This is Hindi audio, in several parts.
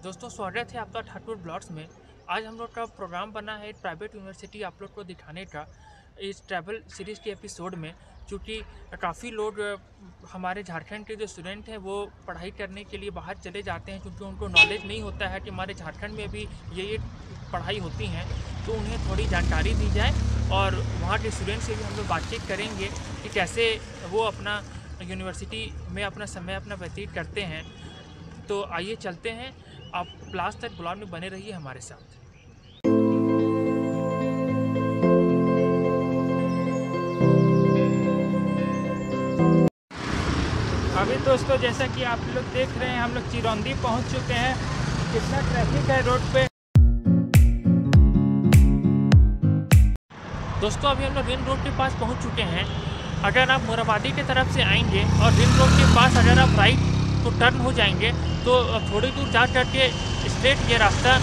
दोस्तों स्वागत है आपका ठाकुर ब्लॉग्स में। आज हम लोग का प्रोग्राम बना है प्राइवेट यूनिवर्सिटी आप लोग को दिखाने का इस ट्रैवल सीरीज़ के एपिसोड में। क्योंकि काफ़ी लोग हमारे झारखंड के जो स्टूडेंट हैं वो पढ़ाई करने के लिए बाहर चले जाते हैं, क्योंकि उनको नॉलेज नहीं होता है कि हमारे झारखंड में भी ये पढ़ाई होती हैं। तो उन्हें थोड़ी जानकारी दी जाए और वहाँ के स्टूडेंट से भी हम लोग बातचीत करेंगे कि कैसे वो अपना यूनिवर्सिटी में अपना समय अपना व्यतीत करते हैं। तो आइए चलते हैं, आप लास्ट तक ब्लॉग में बने रहिए हमारे साथ। अभी दोस्तों जैसा कि आप लोग देख रहे हैं, हम लोग चिरौंदी पहुंच चुके हैं। कितना ट्रैफिक है रोड पे। दोस्तों अभी हम लोग रिंग रोड के पास पहुंच चुके हैं। अगर आप मोराबादी की तरफ से आएंगे और रिंग रोड के पास अगर आप राइट तो टर्न हो जाएंगे तो थोड़ी दूर जा करके स्ट्रेट ये रास्ता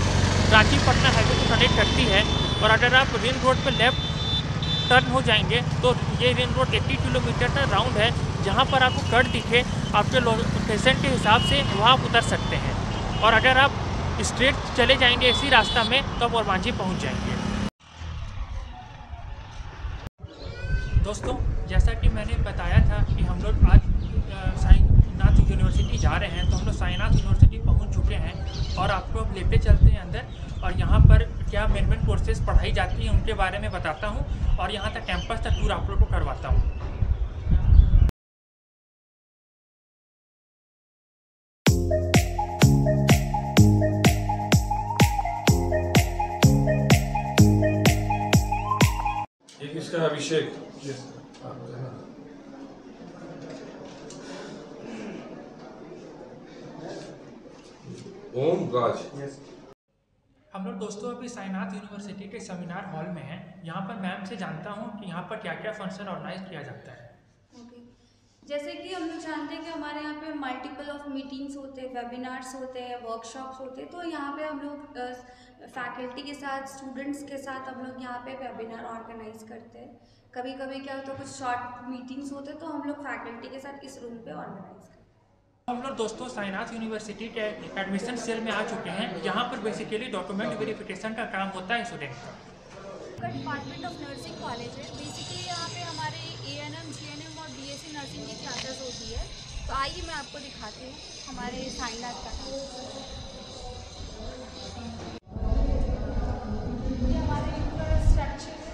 रांची पटना हाईवे को कनेक्ट करती है। और अगर आप रिंग रोड पे लेफ्ट टर्न हो जाएंगे तो ये रिंग रोड 80 किलोमीटर का राउंड है। जहाँ पर आपको कट दिखे आपके लोकेशन के हिसाब से वहाँ आप उतर सकते हैं। और अगर आप स्ट्रेट चले जाएंगे इसी रास्ता में तो आप ओरमांझी पहुँच जाएंगे। दोस्तों जैसा कि मैंने बताया था कि हम लोग आज साईनाथ यूनिवर्सिटी जा रहे हैं, तो हम लोग साईनाथ यूनिवर्सिटी पहुंच चुके हैं और आपको अब लेते चलते हैं अंदर और यहाँ पर क्या मेन कोर्सेज पढ़ाई जाती हैं उनके बारे में बताता हूँ और यहाँ तक कैंपस तक टूर आप लोग को करवाता हूँ। इसका अभिषेक ओम राज। हम लोग दोस्तों अभी साईनाथ यूनिवर्सिटी के सेमिनार हॉल में हैं। यहाँ पर मैम से जानता हूँ कि यहाँ पर क्या क्या फंक्शन ऑर्गेनाइज किया जाता है। जैसे कि हम लोग जानते हैं कि हमारे यहाँ पे मल्टीपल ऑफ मीटिंग्स होते हैं, वेबिनार्स होते हैं, वर्कशॉप्स होते हैं। तो यहाँ पे हम लोग फैकल्टी के साथ, स्टूडेंट्स के साथ हम लोग यहाँ पे वेबिनार ऑर्गेनाइज करते हैं। कभी कभी क्या होता है, कुछ शॉर्ट मीटिंग्स होते हैं तो हम लोग फैकल्टी के साथ इस रूम पे ऑर्गेनाइज करते हैं। हम लोग दोस्तों साईनाथ यूनिवर्सिटी के एडमिशन सेल में आ चुके हैं। यहाँ पर बेसिकली डॉक्यूमेंट वेरिफिकेशन का काम होता है स्टूडेंट का। डिपार्टमेंट ऑफ नर्सिंग कॉलेज है। बेसिकली यहाँ पे हमारे ANM, GNM और BSc नर्सिंग की क्लासेस होती है। तो आइए मैं आपको दिखाती हूँ हमारे साईनाथ का। ये हमारे इंफ्रास्ट्रक्चर है।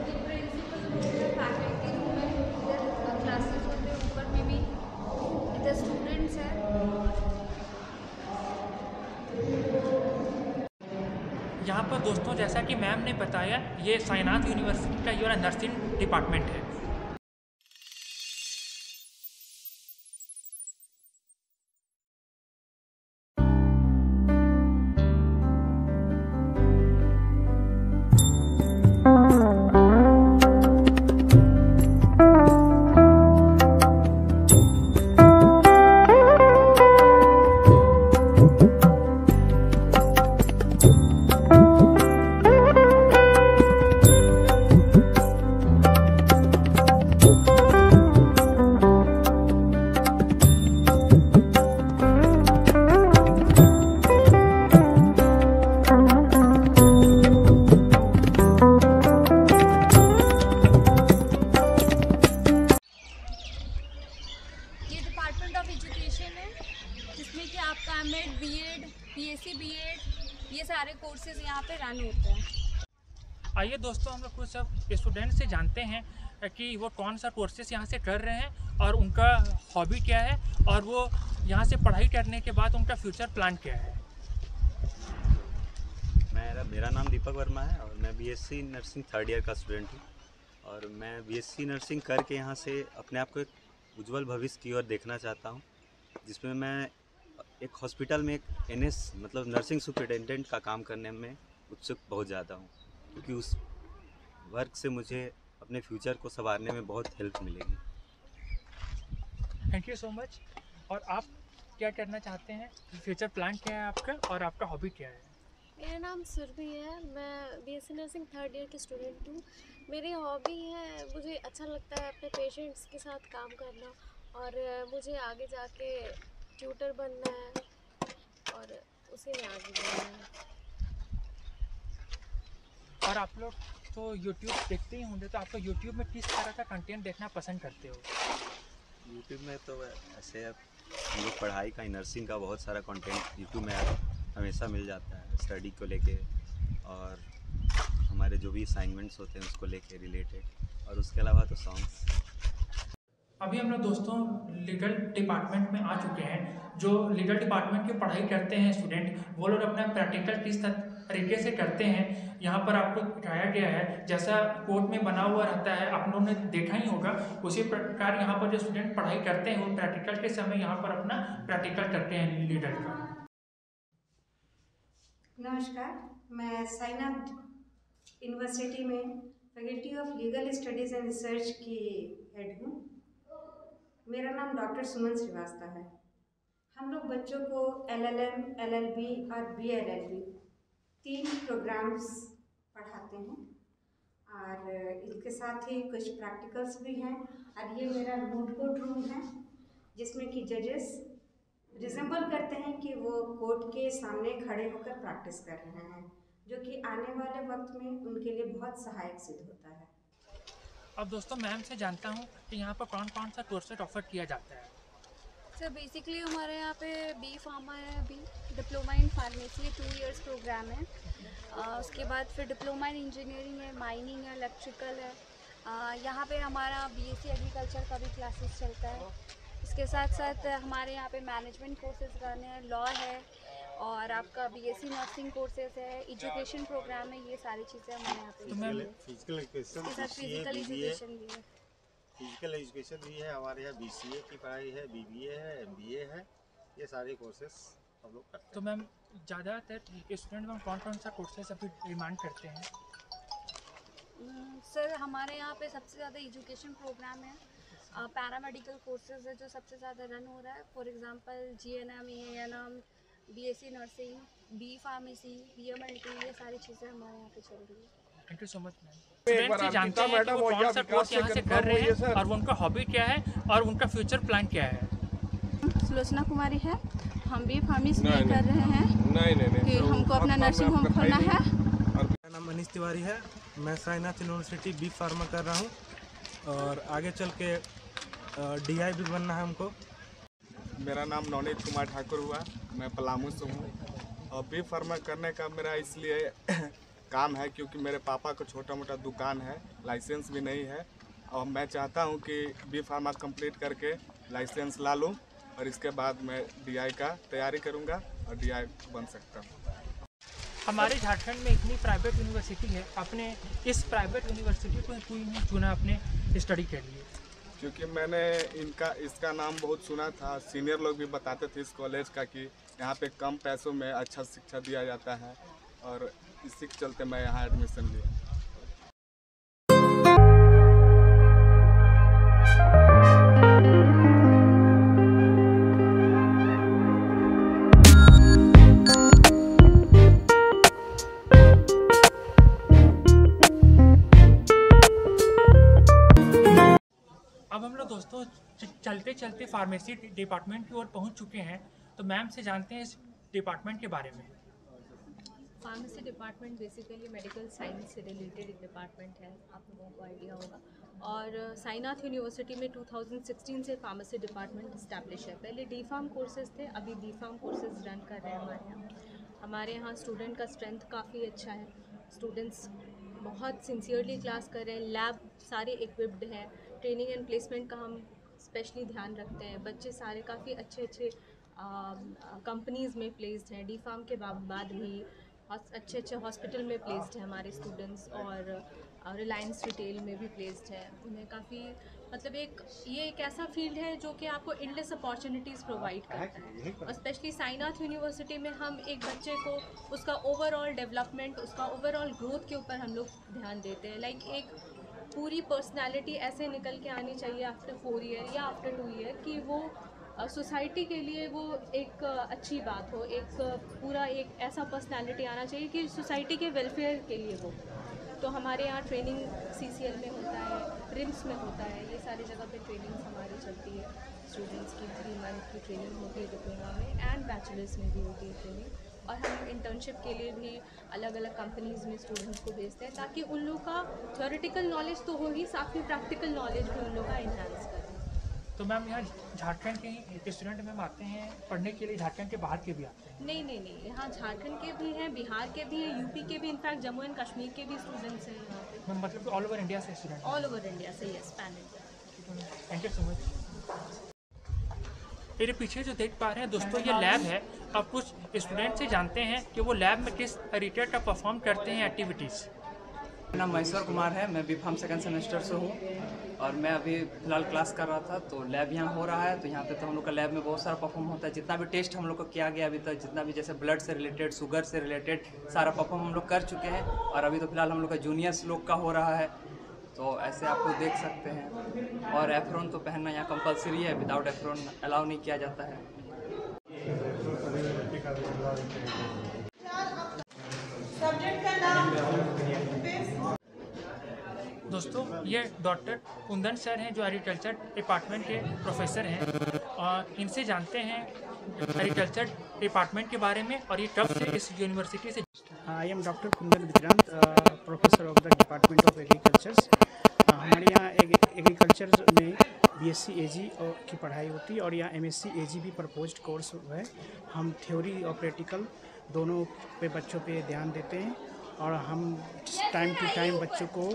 ये प्रिंसिपल रूम है, फैकल्टी रूम है, इधर क्लासेस होते हैं, ऊपर में भी इधर स्टूडेंट्स हैं। यहाँ पर दोस्तों जैसा कि मैम ने बताया, ये साईनाथ यूनिवर्सिटी का ये नर्सिंग डिपार्टमेंट है। जिसमें कि आपका M.Ed, B.Ed, BSc, B.Ed ये सारे कोर्सेज यहाँ पे रन होते हैं। आइए दोस्तों हम लोग कुछ सब स्टूडेंट से जानते हैं कि वो कौन सा कोर्सेज यहाँ से कर रहे हैं और उनका हॉबी क्या है और वो यहाँ से पढ़ाई करने के बाद उनका फ्यूचर प्लान क्या है। मेरा नाम दीपक वर्मा है और मैं BSc नर्सिंग 3rd ईयर का स्टूडेंट हूँ। और मैं BSc नर्सिंग करके यहाँ से अपने आप को एक उज्जवल भविष्य की ओर देखना चाहता हूँ, जिसमें मैं एक हॉस्पिटल में एक NS मतलब नर्सिंग सुपरिटेंडेंट का काम करने में उत्सुक बहुत ज़्यादा हूँ, क्योंकि उस वर्क से मुझे अपने फ्यूचर को संवारने में बहुत हेल्प मिलेगी। Thank you so much. और आप क्या करना चाहते हैं, फ्यूचर प्लान क्या है आपका और आपका हॉबी क्या है? मेरा नाम सुरभि है। मैं BSc नर्सिंग 3rd ईयर की स्टूडेंट हूँ। मेरी हॉबी है, मुझे अच्छा लगता है अपने पेशेंट्स के साथ काम करना और मुझे आगे जाके ट्यूटर बनना है और उसी में आगे बढ़ना है। और आप लोग तो यूट्यूब देखते ही होंगे, तो आप लोग यूट्यूब में किस तरह का कंटेंट देखना पसंद करते हो? यूट्यूब में तो ऐसे हम लोग पढ़ाई का, नर्सिंग का बहुत सारा कंटेंट यूट्यूब में हमेशा मिल जाता है, स्टडी को लेके और हमारे जो भी असाइनमेंट्स होते हैं उसको लेके रिलेटेड, और उसके अलावा तो सॉन्ग्स। अभी हम लोग दोस्तों लीगल डिपार्टमेंट में आ चुके हैं। जो लीगल डिपार्टमेंट की पढ़ाई करते हैं स्टूडेंट, वो लोग अपना प्रैक्टिकल किस तरीके से करते हैं यहाँ पर आपको दिखाया गया है। जैसा कोर्ट में बना हुआ रहता है, आप लोगों ने देखा ही होगा, उसी प्रकार यहाँ पर जो स्टूडेंट पढ़ाई करते हैं वो प्रैक्टिकल के समय यहाँ पर अपना प्रैक्टिकल करते हैं लीगल का। नमस्कार, मैं साइनाथ यूनिवर्सिटी में faculty of legal studies and research की हेड हूँ। मेरा नाम डॉक्टर सुमन श्रीवास्तव है। हम लोग बच्चों को LLM, LLB और BLLB 3 प्रोग्राम्स पढ़ाते हैं और इसके साथ ही कुछ प्रैक्टिकल्स भी हैं। और ये मेरा मूड कोर्ट रूम है जिसमें कि जजेस रिजेंबल करते हैं कि वो कोर्ट के सामने खड़े होकर प्रैक्टिस कर रहे हैं, जो कि आने वाले वक्त में उनके लिए बहुत सहायक सिद्ध होता है। अब दोस्तों मैम से जानता हूँ कि यहाँ पर कौन कौन सा कोर्सेज ऑफर किया जाता है। सर बेसिकली हमारे यहाँ पे बी फार्मा है, अभी diploma in pharmacy 2 years program है। उसके बाद फिर डिप्लोमा इन इंजीनियरिंग है, माइनिंग है, इलेक्ट्रिकल है। यहाँ पे हमारा BSc एग्रीकल्चर का भी क्लासेस चलता है। इसके साथ साथ हमारे यहाँ पे मैनेजमेंट कोर्सेज करने हैं, लॉ है और आपका BSc नर्सिंग कोर्सेज है, एजुकेशन प्रोग्राम है। ये सारी चीज़ें हमारे यहाँ पे फिजिकल एजुकेशन, फिजिकल एजुकेशन भी है। फिजिकल एजुकेशन भी है हमारे यहाँ। BCA की पढ़ाई है, BBA है, MBA है, ये सारे कोर्सेस हम लोग करते हैं। तो मैम ज़्यादातर स्टूडेंट में कौन कौन सा कोर्सेज अभी डिमांड करते हैं? सर हमारे यहाँ पे सबसे ज़्यादा एजुकेशन प्रोग्राम है, पैरामेडिकल कोर्सेज है जो सबसे ज़्यादा रन हो रहा है। For example GNM, ANM, BSc nursing, B pharmacy, BMLT, ये सारी चीज़ें हमारे यहाँ पे चल रही है। Thank you so much ma'am. Student से जानते हैं कि वो कौन सा कोर्स यहाँ से कर रहे हैं और वो उनका हॉबी क्या है और उनका फ्यूचर प्लान क्या है। सुलोचना कुमारी है, हम भी फार्मेसी कर रहे हैं। नहीं कि हमको अपना नर्सिंग होम खोलना है। मेरा नाम मनीष तिवारी है, मैं साइनाथ यूनिवर्सिटी बी फार्मा कर रहा हूँ और आगे चल के DI भी बनना है हमको। मेरा नाम नवनीत कुमार ठाकुर हुआ, मैं पलामू से हूँ और बी फार्मा करने का मेरा इसलिए काम है क्योंकि मेरे पापा को छोटा मोटा दुकान है, लाइसेंस भी नहीं है और मैं चाहता हूँ कि बी फार्मा कंप्लीट करके लाइसेंस ला लूँ और इसके बाद मैं DI का तैयारी करूँगा और DI बन सकता हूँ। हमारे झारखंड में इतनी प्राइवेट यूनिवर्सिटी है, अपने इस प्राइवेट यूनिवर्सिटी को क्यों चुना अपने स्टडी के लिए? क्योंकि मैंने इसका नाम बहुत सुना था, सीनियर लोग भी बताते थे इस कॉलेज का कि यहाँ पे कम पैसों में अच्छा शिक्षा दिया जाता है और इसी के चलते मैं यहाँ एडमिशन लिया। अब हम लोग दोस्तों चलते चलते फार्मेसी डिपार्टमेंट की ओर पहुंच चुके हैं, तो मैम से जानते हैं इस डिपार्टमेंट के बारे में। Pharmacy department basically medical science से रिलेटेड एक डिपार्टमेंट है, आप लोगों को आइडिया होगा। और साइनाथ यूनिवर्सिटी में 2016 से फार्मेसी डिपार्टमेंट इस्टेब्लिश है। पहले D.Pharm कोर्सेज थे, अभी B.Pharm कोर्सेज रन कर रहे हैं हमारे यहाँ। हमारे यहाँ स्टूडेंट का स्ट्रेंथ काफ़ी अच्छा है, स्टूडेंट्स बहुत सिंसियरली क्लास कर रहे हैं, लैब सारे इक्विप्ड हैं, ट्रेनिंग एंड प्लेसमेंट का हम स्पेशली ध्यान रखते हैं। बच्चे सारे काफ़ी अच्छे कंपनीज़ में प्लेस्ड हैं। D.Pharm के बाद भी अच्छे हॉस्पिटल में प्लेस्ड हैं हमारे स्टूडेंट्स और रिलायंस रिटेल में भी प्लेस्ड है। उन्हें काफ़ी मतलब ये एक ऐसा फील्ड है जो कि आपको एंडलेस अपॉर्चुनिटीज़ प्रोवाइड करता है। और स्पेशली साइनाथ यूनिवर्सिटी में हम एक बच्चे को उसका ओवरऑल डेवलपमेंट, उसका ओवरऑल ग्रोथ के ऊपर हम लोग ध्यान देते हैं। लाइक एक पूरी पर्सनालिटी ऐसे निकल के आनी चाहिए आफ्टर 4 ईयर या आफ्टर 2 ईयर कि वो सोसाइटी के लिए वो एक अच्छी बात हो, एक पूरा एक ऐसा पर्सनालिटी आना चाहिए कि सोसाइटी के वेलफेयर के लिए वो। तो हमारे यहाँ ट्रेनिंग CCL में होता है, रिम्स में होता है, ये सारी जगह पे ट्रेनिंग हमारी चलती है। स्टूडेंट्स की 3 मंथ की ट्रेनिंग होती है डिप्लोमा में, एंड बैचलर्स में भी होती है ट्रेनिंग। और हम इंटर्नशिप के लिए भी अलग अलग कंपनीज़ में स्टूडेंट्स को भेजते हैं, ताकि उन लोग का थ्योरेटिकल नॉलेज तो हो ही, साथ में प्रैक्टिकल नॉलेज भी उन लोग का इन्हांस करें। तो मैम यहाँ झारखंड के ही स्टूडेंट मैम आते हैं पढ़ने के लिए, झारखंड के बाहर के भी आते हैं? नहीं, यहाँ झारखंड के भी हैं, बिहार के भी हैं, यूपी के भी, इनफैक्ट जम्मू एंड कश्मीर के भी स्टूडेंट्स हैं यहाँ पे। मैम मतलब ऑल ओवर इंडिया से स्टूडेंट? ऑल ओवर इंडिया से, yes, pan India. Thank you so much. मेरे पीछे जो देख पा रहे हैं दोस्तों, ये लैब है। अब कुछ स्टूडेंट से जानते हैं कि वो लैब में किस तरीके का परफॉर्म करते हैं एक्टिविटीज़। मेरा नाम महेश्वर कुमार है, मैं B.Pharm सेकंड सेमेस्टर से हूँ और मैं अभी फ़िलहाल क्लास कर रहा था। तो लैब यहाँ हो रहा है, तो यहाँ पे तो हम लोग का लैब में बहुत सारा परफॉर्म होता है। जितना भी टेस्ट हम लोग को किया गया अभी तक, जितना भी जैसे ब्लड से रिलेटेड, शुगर से रिलेटेड सारा परफॉर्म हम लोग कर चुके हैं। और अभी तो फिलहाल हम लोग का जूनियर्स लोग का हो रहा है, तो ऐसे आप लोग देख सकते हैं। और एप्रोन तो पहनना यहाँ कंपलसरी है, विदाउट एप्रोन अलाउ नहीं किया जाता है। दोस्तों, ये डॉक्टर कुंदन सर हैं जो एग्रीकल्चर डिपार्टमेंट के प्रोफेसर हैं, और इनसे जानते हैं एग्रीकल्चर डिपार्टमेंट के बारे में और ये कब से इस यूनिवर्सिटी से। I am doctor Kundan Vikrant, professor of the department of agricultures. हमारे यहाँ एग्रीकल्चर में BSc AG की पढ़ाई होती है और यहाँ MSc AG भी प्रपोज्ड कोर्स है। हम थ्योरी और प्रैक्टिकल दोनों पे बच्चों पे ध्यान देते हैं और हम टाइम टू टाइम बच्चों को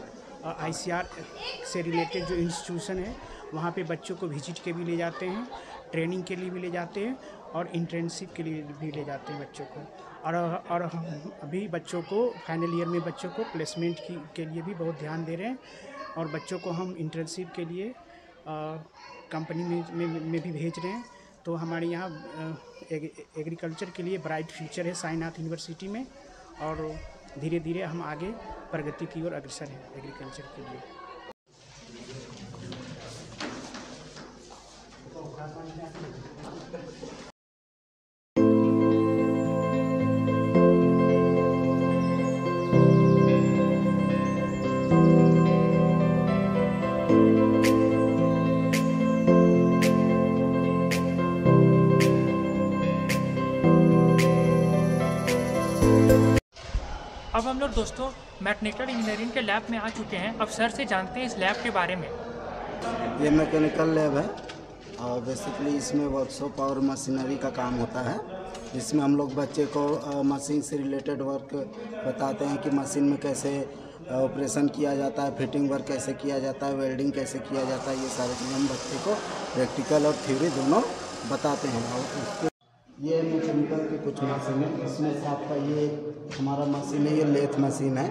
ICR से रिलेटेड जो इंस्टीट्यूशन है वहाँ पे बच्चों को विजिट के भी ले जाते हैं, ट्रेनिंग के लिए भी ले जाते हैं और इंटर्नशिप के लिए भी ले जाते हैं बच्चों को। और हम अभी बच्चों को फाइनल ईयर में बच्चों को प्लेसमेंट के लिए भी बहुत ध्यान दे रहे हैं और बच्चों को हम इंटर्नशिप के लिए कंपनी में भी भेज रहे हैं। तो हमारे यहाँ एग्रीकल्चर के लिए ब्राइट फ्यूचर है साईनाथ यूनिवर्सिटी में, और धीरे धीरे हम आगे प्रगति की ओर अग्रसर हैं एग्रीकल्चर के लिए। अब हम लोग दोस्तों मैकेनिकल इंजीनियरिंग के लैब में आ चुके हैं। अब सर से जानते हैं इस लैब के बारे में। ये मैकेनिकल लैब है और बेसिकली इसमें वर्कशॉप और मशीनरी का काम होता है। इसमें हम लोग बच्चे को मशीन से रिलेटेड वर्क बताते हैं कि मशीन में कैसे ऑपरेशन किया जाता है, फिटिंग वर्क कैसे किया जाता है, वेल्डिंग कैसे किया जाता है। ये सारे चीज़ हम बच्चे को प्रैक्टिकल और थ्योरी दोनों बताते हैं। और उसके ये मैकेनिकल की कुछ मशीन है। इसमें से आपका ये हमारा मशीन है, ये लेथ मशीन है।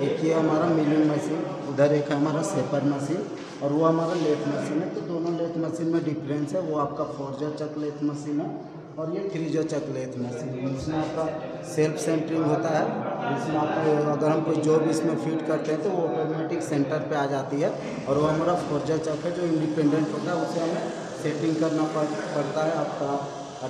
एक ये हमारा मिलिंग मशीन, उधर एक है हमारा सेपर मशीन और वो हमारा लेथ मशीन है। तो दोनों लेथ मशीन में डिफरेंस है। वो आपका 4 चक लेथ मशीन है और ये 3 चक लेथ मशीन है। इसमें आपका सेल्फ सेंटरिंग होता है। इसमें आपको अगर हम कोई जॉब इसमें फिट करते हैं तो वो ऑटोमेटिक सेंटर पे आ जाती है। और वो हमारा 4 चक है जो इंडिपेंडेंट होता है, उसे हमें सेटिंग करना पड़ता है। आपका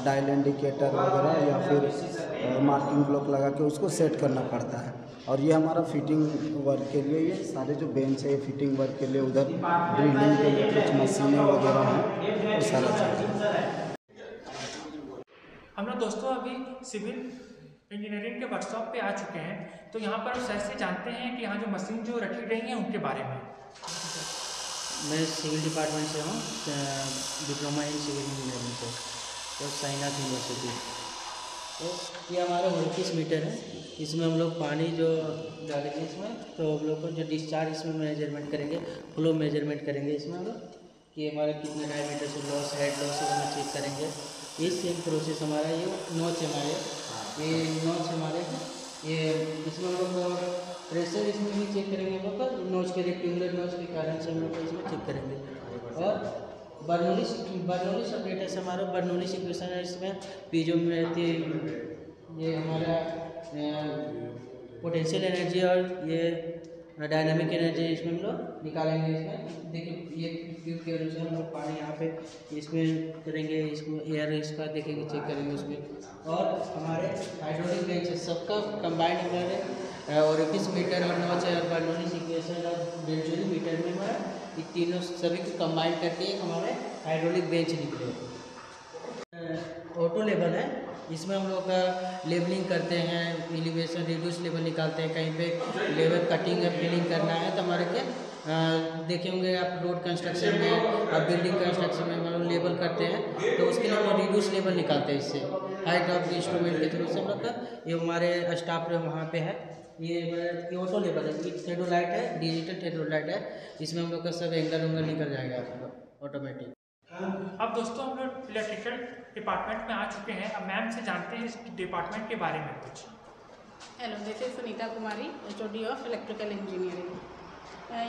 डायल इंडिकेटर वगैरह या फिर मार्किंग ब्लॉक लगा के उसको सेट करना पड़ता है। और ये हमारा फिटिंग वर्क के लिए, ये सारे जो बेंच है फिटिंग वर्क के लिए, उधर ड्रिलिंग के लिए कुछ मशीनें वगैरह हैं, वो सारा चीज़। हम लोग दोस्तों अभी सिविल इंजीनियरिंग के वर्कशॉप पे आ चुके हैं। तो यहाँ पर सर से जानते हैं कि यहाँ जो मशीन जो रखी गई हैं उनके बारे में। मैं सिविल डिपार्टमेंट से हूँ, डिप्लोमा इन सिविल इंजीनियरिंग से, तो साईनाथ यूनिवर्सिटी। तो ये हमारा वर्किस मीटर है। इसमें हम लोग पानी जो डालेंगे इसमें, तो हम लोग को जो डिस्चार्ज इसमें मेजरमेंट करेंगे, फ्लो मेजरमेंट करेंगे इसमें हम लोग कि हमारा कितने डायमीटर से लॉस, हेड लॉस हमें चेक करेंगे। ये सेम प्रोसेस हमारा, ये नोच हमारे, ये नोच हमारे हैं। ये इसमें हम लोग प्रेशर इसमें भी चेक करेंगे हम लोग का, नोच के रेक्टेंगुलर नोच के कारण से हम लोग इसमें चेक करेंगे। और बर्नौली सेपरेटर्स हमारा बर्नौली सेपरेशन है। इसमें पीजो में रहती है ये हमारा पोटेंशियल एनर्जी और ये डायनामिक एनर्जी इसमें हम लोग निकालेंगे। इसमें देखिए ये ट्यूब के अनुसार हम लोग पानी यहाँ पे इसमें करेंगे, इसमें एयर इसका देखेंगे, चेक करेंगे उसमें। और हमारे हाइड्रोलिक बेंच सबका कंबाइंड हमारे ओरिफिस मीटर और नॉच और बार्नोलिस इक्वेशन और वेंचुरी मीटर में हमारा ये तीनों सभी को कंबाइन करके हमारे हाइड्रोलिक बेंच निकले। ऑटो लेवल है, इसमें हम लोग का लेवलिंग करते हैं, एलिवेशन रिड्यूस लेवल निकालते हैं, कहीं पे लेवल कटिंग या फिलिंग करना है तो हमारे के देखे होंगे आप रोड कंस्ट्रक्शन में और बिल्डिंग कंस्ट्रक्शन में हम लोग लेवल करते हैं तो उसके लिए हम लोग रिड्यूस लेवल निकालते हैं। इससे हाइट ऑफ इंस्ट्रूमेंट के थ्रू से हम लोग का ये हमारे स्टाफ वहाँ पे है। ये ऑटो लेवल है, ये थ्रेडोलाइट है, डिजिटल थ्रेडोलाइट है, इसमें हम लोग का सब एंगल उंगल निकल जाएगा आपका ऑटोमेटिक। अब दोस्तों हम लोग इलेक्ट्रिकल डिपार्टमेंट में आ चुके हैं। अब मैम से जानते हैं इस डिपार्टमेंट के बारे में कुछ। Hello, this is Sunita Kumari, HOD of electrical engineering.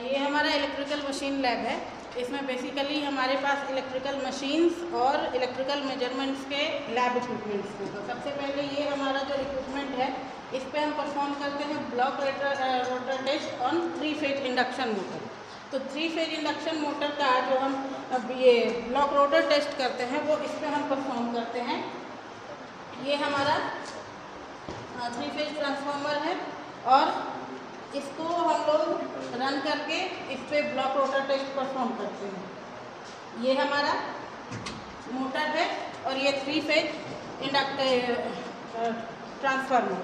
ये हमारा इलेक्ट्रिकल मशीन लैब है। इसमें बेसिकली हमारे पास इलेक्ट्रिकल मशीन्स और इलेक्ट्रिकल मेजरमेंट्स के लैब इक्विपमेंट्स हैं। तो सबसे पहले ये हमारा जो इक्विपमेंट है इस पे हम परफॉर्म करते हैं block rotor test on 3 phase induction motor. तो 3 फेज इंडक्शन मोटर का जो हम अब ये ब्लॉक रोटर टेस्ट करते हैं वो इस पर हम परफॉर्म करते हैं। ये हमारा 3 फेज ट्रांसफार्मर है और इसको हम लोग रन करके इस पर ब्लॉक रोटर टेस्ट परफॉर्म करते हैं। ये हमारा मोटर है और ये 3 फेज ट्रांसफार्मर।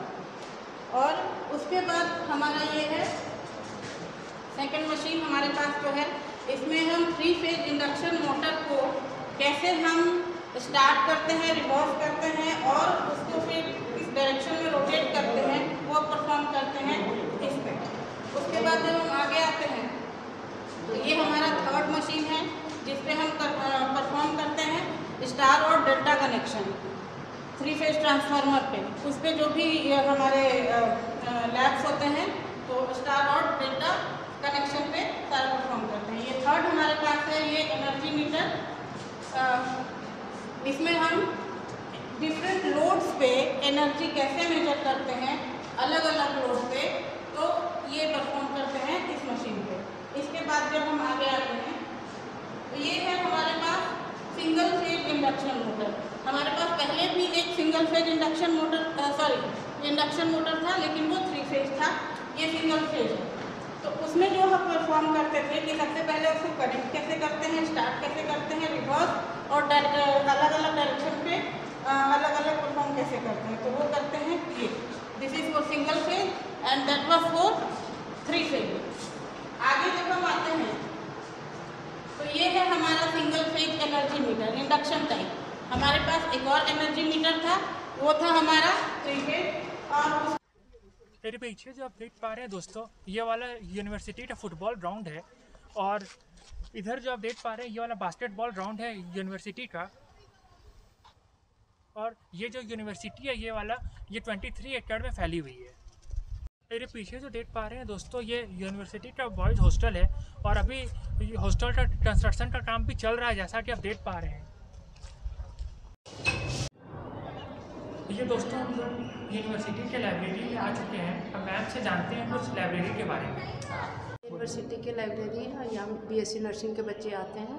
और उसके बाद हमारा ये है सेकंड मशीन हमारे पास जो है, इसमें हम 3 फेज इंडक्शन मोटर को कैसे हम स्टार्ट करते हैं, रिवॉल्व करते हैं और उसको फिर इस डायरेक्शन में रोटेट करते हैं, वो परफॉर्म करते हैं इस पे। उसके बाद जब हम आगे आते हैं तो ये हमारा थर्ड मशीन है जिस पे हम परफॉर्म करते हैं स्टार और डेल्टा कनेक्शन 3 फेज ट्रांसफार्मर पे। उस पर जो भी हमारे लैब्स होते हैं तो स्टार और डेल्टा कनेक्शन पे सारा परफॉर्म करते हैं। ये थर्ड हमारे पास है, ये एनर्जी मीटर। इसमें हम डिफरेंट लोड्स पे एनर्जी कैसे मेजर करते हैं अलग अलग लोड पे, तो ये परफॉर्म करते हैं इस मशीन पे। इसके बाद जब हम आगे आते हैं तो ये है हमारे पास सिंगल फेज इंडक्शन मोटर। हमारे पास पहले भी एक single phase induction motor induction motor था, लेकिन वो 3 फेज था, ये सिंगल फेज है। तो उसमें जो हम परफॉर्म करते थे कि सबसे पहले उसको कनेक्ट कैसे करते हैं, स्टार्ट कैसे करते हैं, रिवर्स और अलग अलग डायरेक्शन पे अलग अलग परफॉर्म कैसे करते हैं, तो वो करते हैं ये। This is for single phase and that was for 3 phase. आगे जब हम आते हैं तो ये है हमारा single phase energy meter induction type. हमारे पास एक और एनर्जी मीटर था, वो था हमारा 3 फेज। और मेरे पीछे जो आप देख पा रहे हैं दोस्तों, ये वाला यूनिवर्सिटी का फुटबॉल ग्राउंड है और इधर जो आप देख पा रहे हैं ये वाला बास्केटबॉल ग्राउंड है यूनिवर्सिटी का। और ये जो यूनिवर्सिटी है ये 23 एकड़ में फैली हुई है। मेरे पीछे जो देख पा रहे हैं दोस्तों, ये यूनिवर्सिटी का बॉयज़ हॉस्टल है और अभी हॉस्टल का कंस्ट्रक्शन का काम भी चल रहा है, जैसा कि आप देख पा रहे हैं। ये दोस्तों हम लोग यूनिवर्सिटी के लाइब्रेरी में आ चुके हैं। अब मैम से जानते हैं कुछ लाइब्रेरी के बारे में। यूनिवर्सिटी की लाइब्रेरी है, यहाँ BSc नर्सिंग के बच्चे आते हैं,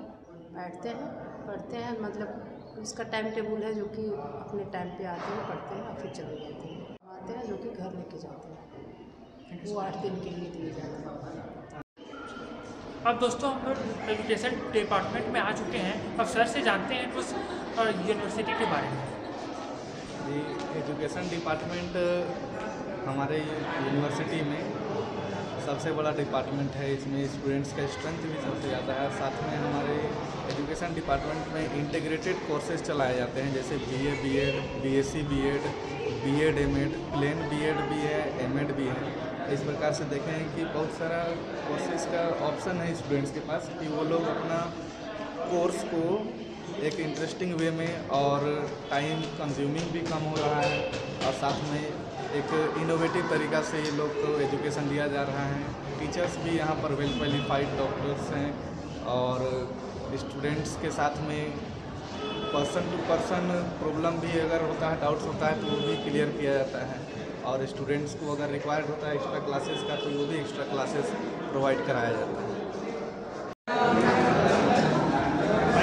बैठते हैं, पढ़ते हैं। मतलब इसका टाइम टेबल है जो कि अपने टाइम पे आते हैं, पढ़ते हैं और फिर चले जाते हैं। आते हैं जो कि घर लेके जाते हैं, वो 8 दिन के लिए दिए जाते हैं। अब दोस्तों हम लोग एजुकेशन डिपार्टमेंट में आ चुके हैं। अब सर से जानते हैं कुछ यूनिवर्सिटी के बारे में। जी, एजुकेशन डिपार्टमेंट हमारे यूनिवर्सिटी में सबसे बड़ा डिपार्टमेंट है। इसमें स्टूडेंट्स का स्ट्रेंथ भी सबसे ज़्यादा है। साथ में हमारे एजुकेशन डिपार्टमेंट में इंटीग्रेटेड कोर्सेज चलाए जाते हैं, जैसे BA BEd, BSc BEd, BEd MAd, plain BEd भी है, MAd भी है। इस प्रकार से देखें कि बहुत सारा कोर्सेज का ऑप्शन है स्टूडेंट्स के पास कि वो लोग अपना कोर्स को एक इंटरेस्टिंग वे में और टाइम कंज्यूमिंग भी कम हो रहा है और साथ में एक इनोवेटिव तरीक़ा से ये लोग को एजुकेशन दिया जा रहा है। टीचर्स भी यहाँ पर वेल क्वालिफाइड डॉक्टर्स हैं और स्टूडेंट्स के साथ में पर्सन टू पर्सन प्रॉब्लम भी अगर होता है, डाउट्स होता है तो वो भी क्लियर किया जाता है। और स्टूडेंट्स को अगर रिक्वायर्ड होता है एक्स्ट्रा क्लासेस का तो वो भी एक्स्ट्रा क्लासेस प्रोवाइड कराया जाता है।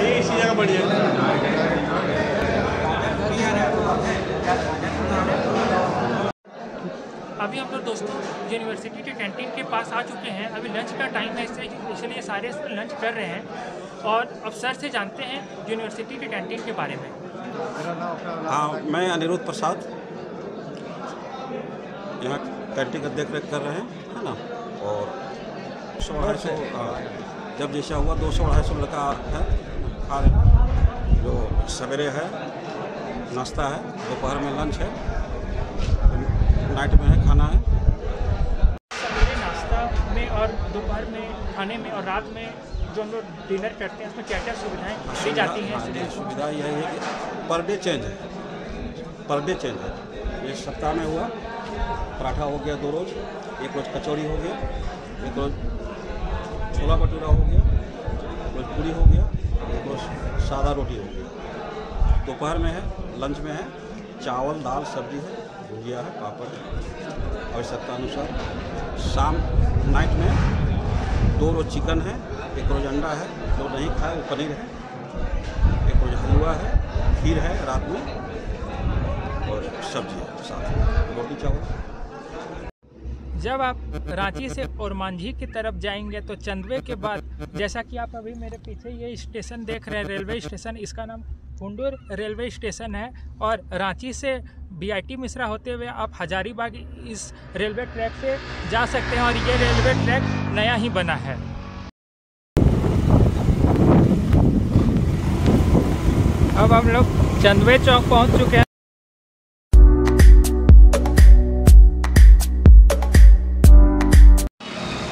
इसी जगह बढ़िया। अब अभी हम लोग दोस्तों यूनिवर्सिटी के कैंटीन के पास आ चुके हैं। अभी लंच का टाइम है, इसलिए सारे लंच कर रहे हैं और अब सर से जानते हैं यूनिवर्सिटी के कैंटीन के बारे में। हाँ, मैं अनिरुद्ध प्रसाद यहाँ कैंटीन का देख रेख कर रहे हैं, है ना। और 200-250 जब जैसा हुआ 200-250 लड़का है खा रहे हैं। जो सवेरे है नाश्ता है, दोपहर में लंच है, नाइट में है खाना है। सवेरे नाश्ता में और दोपहर में खाने में और रात में जो हम लोग डिनर करते हैं उसमें क्या क्या सुविधाएं दी जाती हैं? सुविधा यही है कि पर डे चेंज है, पर डे चेंज है। ये सप्ताह में हुआ पराठा हो गया 2 रोज़, 1 रोज़ कचौड़ी हो गया, 1 रोज़ छोला भटूरा हो गया, 1 रोज़ पूरी हो गया, 1 रोज़ सादा रोटी हो गया। दोपहर में है, लंच में है चावल दाल सब्जी है, भुजिया है, पापड़ है आवश्यकता अनुसार। शाम नाइट में 2 रोज़ चिकन है, 1 रोज़ अंडा है, जो नहीं खाए वो पनीर है, 1 रोज़ हलवा है, खीर है रात में और सब्जी है, साथ रोटी चावल। जब आप रांची से ओरमांझी की तरफ जाएंगे तो चंदवे के बाद, जैसा कि आप अभी मेरे पीछे ये स्टेशन देख रहे हैं रेलवे स्टेशन, इसका नाम कुंडूर रेलवे स्टेशन है। और रांची से BIT मिश्रा होते हुए आप हजारीबाग इस रेलवे ट्रैक से जा सकते हैं और ये रेलवे ट्रैक नया ही बना है। अब हम लोग चंदवे चौक पहुंच चुके हैं।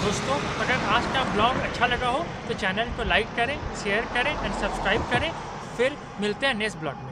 दोस्तों, अगर आज का ब्लॉग अच्छा लगा हो तो चैनल को लाइक करें, शेयर करें एंड सब्सक्राइब करें। फिर मिलते हैं नेक्स्ट ब्लॉग में।